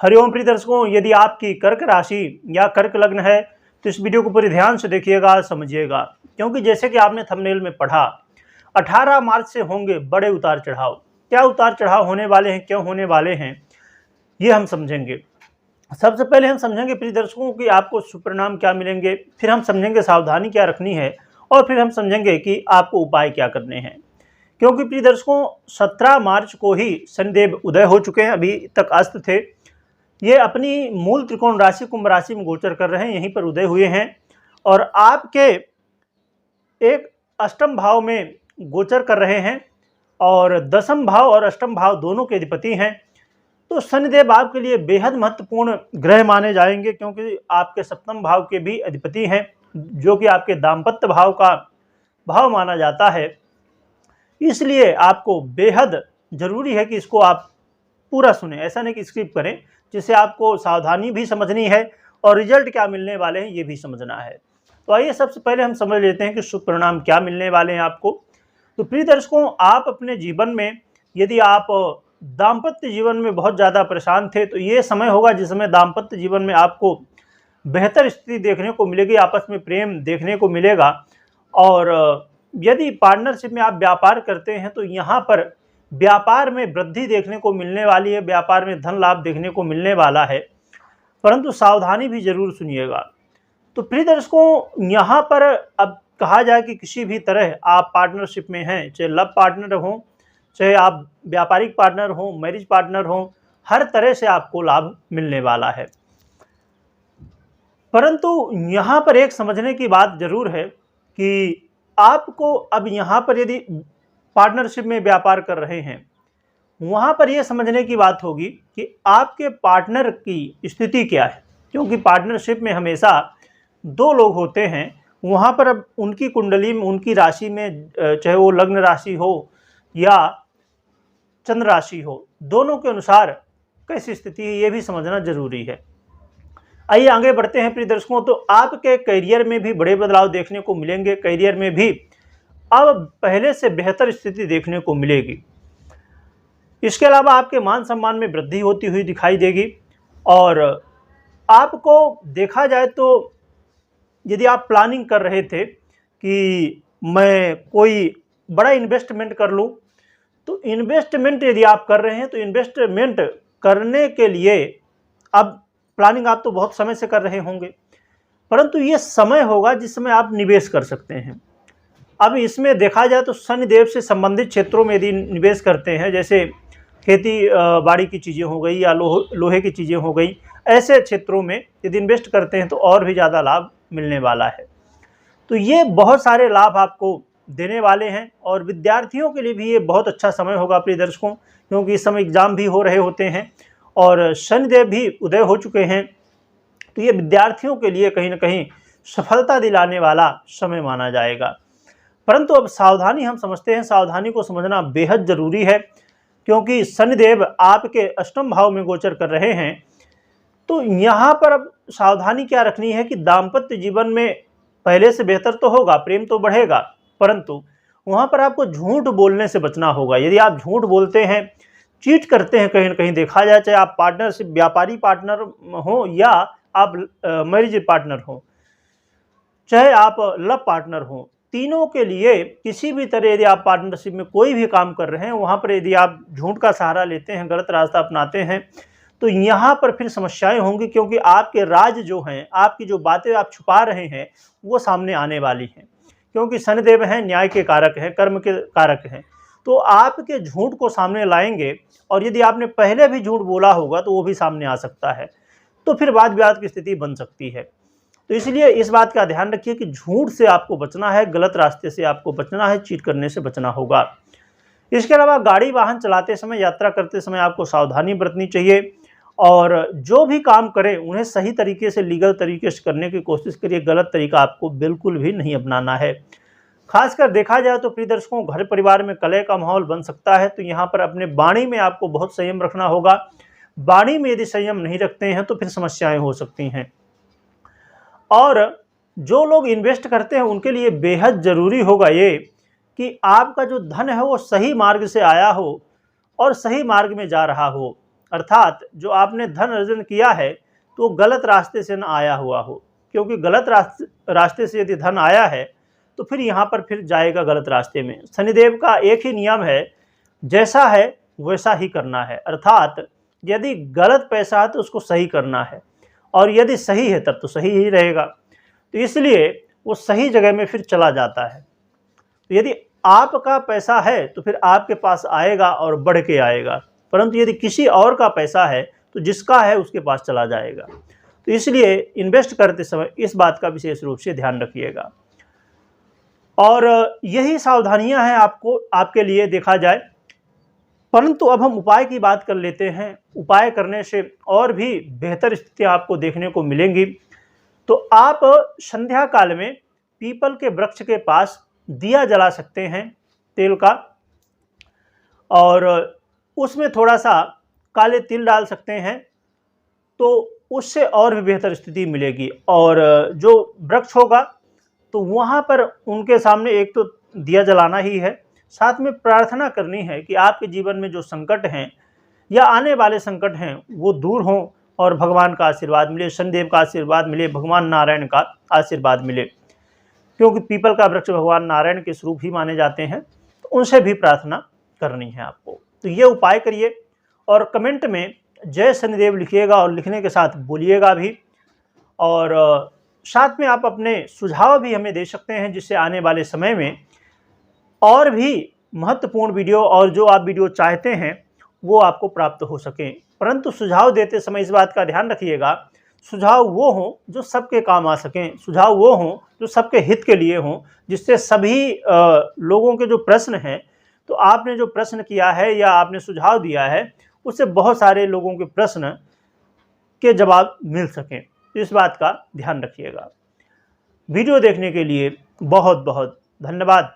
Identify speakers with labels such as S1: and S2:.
S1: हरिओम प्रिय दर्शकों, यदि आपकी कर्क राशि या कर्क लग्न है तो इस वीडियो को पूरी ध्यान से देखिएगा, समझिएगा। क्योंकि जैसे कि आपने थंबनेल में पढ़ा, 18 मार्च से होंगे बड़े उतार चढ़ाव। क्या उतार चढ़ाव होने वाले हैं, क्यों होने वाले हैं, ये हम समझेंगे। सबसे पहले हम समझेंगे प्रिय दर्शकों कि आपको शुभ परिणाम क्या मिलेंगे, फिर हम समझेंगे सावधानी क्या रखनी है, और फिर हम समझेंगे कि आपको उपाय क्या करने हैं। क्योंकि प्रिय दर्शकों, 17 मार्च को ही शनिदेव उदय हो चुके हैं, अभी तक अस्त थे। ये अपनी मूल त्रिकोण राशि कुंभ राशि में गोचर कर रहे हैं, यहीं पर उदय हुए हैं और आपके एक अष्टम भाव में गोचर कर रहे हैं और दसम भाव और अष्टम भाव दोनों के अधिपति हैं। तो शनिदेव आपके लिए बेहद महत्वपूर्ण ग्रह माने जाएंगे, क्योंकि आपके सप्तम भाव के भी अधिपति हैं, जो कि आपके दाम्पत्य भाव का भाव माना जाता है। इसलिए आपको बेहद जरूरी है कि इसको आप पूरा सुने, ऐसा नहीं कि स्किप करें, जिससे आपको सावधानी भी समझनी है और रिजल्ट क्या मिलने वाले हैं ये भी समझना है। तो आइए सबसे पहले हम समझ लेते हैं कि शुभ परिणाम क्या मिलने वाले हैं आपको। तो प्रिय दर्शकों, आप अपने जीवन में यदि आप दाम्पत्य जीवन में बहुत ज़्यादा परेशान थे तो ये समय होगा जिस समय दाम्पत्य जीवन में आपको बेहतर स्थिति देखने को मिलेगी, आपस में प्रेम देखने को मिलेगा। और यदि पार्टनरशिप में आप व्यापार करते हैं तो यहाँ पर व्यापार में वृद्धि देखने को मिलने वाली है, व्यापार में धन लाभ देखने को मिलने वाला है, परंतु सावधानी भी जरूर सुनिएगा। तो प्रिय दर्शकों, यहाँ पर अब कहा जाए कि किसी भी तरह आप पार्टनरशिप में हैं, चाहे लव पार्टनर हो, चाहे आप व्यापारिक पार्टनर हो, मैरिज पार्टनर हो, हर तरह से आपको लाभ मिलने वाला है। परंतु यहाँ पर एक समझने की बात जरूर है कि आपको अब यहाँ पर यदि पार्टनरशिप में व्यापार कर रहे हैं, वहाँ पर यह समझने की बात होगी कि आपके पार्टनर की स्थिति क्या है। क्योंकि पार्टनरशिप में हमेशा दो लोग होते हैं, वहाँ पर अब उनकी कुंडली में, उनकी राशि में, चाहे वो लग्न राशि हो या चंद्र राशि हो, दोनों के अनुसार कैसी स्थिति है ये भी समझना जरूरी है। आइए आगे बढ़ते हैं प्रिय दर्शकों। तो आपके करियर में भी बड़े बदलाव देखने को मिलेंगे, करियर में भी अब पहले से बेहतर स्थिति देखने को मिलेगी। इसके अलावा आपके मान सम्मान में वृद्धि होती हुई दिखाई देगी। और आपको देखा जाए तो यदि आप प्लानिंग कर रहे थे कि मैं कोई बड़ा इन्वेस्टमेंट कर लूं, तो इन्वेस्टमेंट यदि आप कर रहे हैं तो इन्वेस्टमेंट करने के लिए अब प्लानिंग आप तो बहुत समय से कर रहे होंगे, परंतु ये समय होगा जिस समय आप निवेश कर सकते हैं। अब इसमें देखा जाए तो शनिदेव से संबंधित क्षेत्रों में यदि निवेश करते हैं, जैसे खेती बाड़ी की चीज़ें हो गई या लोहे की चीज़ें हो गई, ऐसे क्षेत्रों में यदि इन्वेस्ट करते हैं तो और भी ज़्यादा लाभ मिलने वाला है। तो ये बहुत सारे लाभ आपको देने वाले हैं और विद्यार्थियों के लिए भी ये बहुत अच्छा समय होगा प्रिय दर्शकों, क्योंकि इस समय एग्जाम भी हो रहे होते हैं और शनिदेव भी उदय हो चुके हैं। तो ये विद्यार्थियों के लिए कहीं ना कहीं सफलता दिलाने वाला समय माना जाएगा। परंतु अब सावधानी हम समझते हैं, सावधानी को समझना बेहद जरूरी है, क्योंकि शनिदेव आपके अष्टम भाव में गोचर कर रहे हैं। तो यहाँ पर अब सावधानी क्या रखनी है कि दाम्पत्य जीवन में पहले से बेहतर तो होगा, प्रेम तो बढ़ेगा, परंतु वहाँ पर आपको झूठ बोलने से बचना होगा। यदि आप झूठ बोलते हैं, चीट करते हैं, कहीं ना कहीं देखा जाए, चाहे आप पार्टनरशिप व्यापारी पार्टनर हो या आप मैरिज पार्टनर हो, चाहे आप लव पार्टनर हो, तीनों के लिए किसी भी तरह यदि आप पार्टनरशिप में कोई भी काम कर रहे हैं, वहाँ पर यदि आप झूठ का सहारा लेते हैं, गलत रास्ता अपनाते हैं, तो यहाँ पर फिर समस्याएं होंगी। क्योंकि आपके राज जो हैं, आपकी जो बातें आप छुपा रहे हैं, वो सामने आने वाली हैं। क्योंकि शनिदेव हैं, न्याय के कारक हैं, कर्म के कारक हैं, तो आपके झूठ को सामने लाएंगे और यदि आपने पहले भी झूठ बोला होगा तो वो भी सामने आ सकता है, तो फिर वाद विवाद की स्थिति बन सकती है। तो इसलिए इस बात का ध्यान रखिए कि झूठ से आपको बचना है, गलत रास्ते से आपको बचना है, चीट करने से बचना होगा। इसके अलावा गाड़ी वाहन चलाते समय, यात्रा करते समय आपको सावधानी बरतनी चाहिए और जो भी काम करें उन्हें सही तरीके से, लीगल तरीके से करने की कोशिश करिए। गलत तरीका आपको बिल्कुल भी नहीं अपनाना है। खासकर देखा जाए तो प्रिय दर्शकों, घर परिवार में कलह का माहौल बन सकता है, तो यहाँ पर अपने वाणी में आपको बहुत संयम रखना होगा। वाणी में यदि संयम नहीं रखते हैं तो फिर समस्याएं हो सकती हैं। और जो लोग इन्वेस्ट करते हैं उनके लिए बेहद ज़रूरी होगा ये कि आपका जो धन है वो सही मार्ग से आया हो और सही मार्ग में जा रहा हो। अर्थात जो आपने धन अर्जन किया है तो गलत रास्ते से न आया हुआ हो, क्योंकि गलत रास्ते से यदि धन आया है तो फिर यहाँ पर फिर जाएगा गलत रास्ते में। शनिदेव का एक ही नियम है, जैसा है वैसा ही करना है, अर्थात यदि गलत पैसा है तो उसको सही करना है, और यदि सही है तब तो सही ही रहेगा। तो इसलिए वो सही जगह में फिर चला जाता है। तो यदि आपका पैसा है तो फिर आपके पास आएगा और बढ़ के आएगा, परंतु यदि किसी और का पैसा है तो जिसका है उसके पास चला जाएगा। तो इसलिए इन्वेस्ट करते समय इस बात का विशेष रूप से ध्यान रखिएगा। और यही सावधानियां हैं आपके लिए देखा जाए। परंतु अब हम उपाय की बात कर लेते हैं। उपाय करने से और भी बेहतर स्थितियां आपको देखने को मिलेंगी। तो आप संध्या काल में पीपल के वृक्ष के पास दिया जला सकते हैं तेल का, और उसमें थोड़ा सा काले तिल डाल सकते हैं, तो उससे और भी बेहतर स्थिति मिलेगी। और जो वृक्ष होगा तो वहाँ पर उनके सामने एक तो दिया जलाना ही है, साथ में प्रार्थना करनी है कि आपके जीवन में जो संकट हैं या आने वाले संकट हैं वो दूर हों और भगवान का आशीर्वाद मिले, शनिदेव का आशीर्वाद मिले, भगवान नारायण का आशीर्वाद मिले, क्योंकि पीपल का वृक्ष भगवान नारायण के स्वरूप ही माने जाते हैं। तो उनसे भी प्रार्थना करनी है आपको। तो ये उपाय करिए और कमेंट में जय शनिदेव लिखिएगा और लिखने के साथ बोलिएगा भी। और साथ में आप अपने सुझाव भी हमें दे सकते हैं, जिससे आने वाले समय में और भी महत्वपूर्ण वीडियो और जो आप वीडियो चाहते हैं वो आपको प्राप्त हो सकें। परंतु सुझाव देते समय इस बात का ध्यान रखिएगा, सुझाव वो हों जो सबके काम आ सकें, सुझाव वो हों जो सबके हित के लिए हों, जिससे सभी लोगों के जो प्रश्न हैं, तो आपने जो प्रश्न किया है या आपने सुझाव दिया है उससे बहुत सारे लोगों के प्रश्न के जवाब मिल सकें। इस बात का ध्यान रखिएगा। वीडियो देखने के लिए बहुत बहुत धन्यवाद।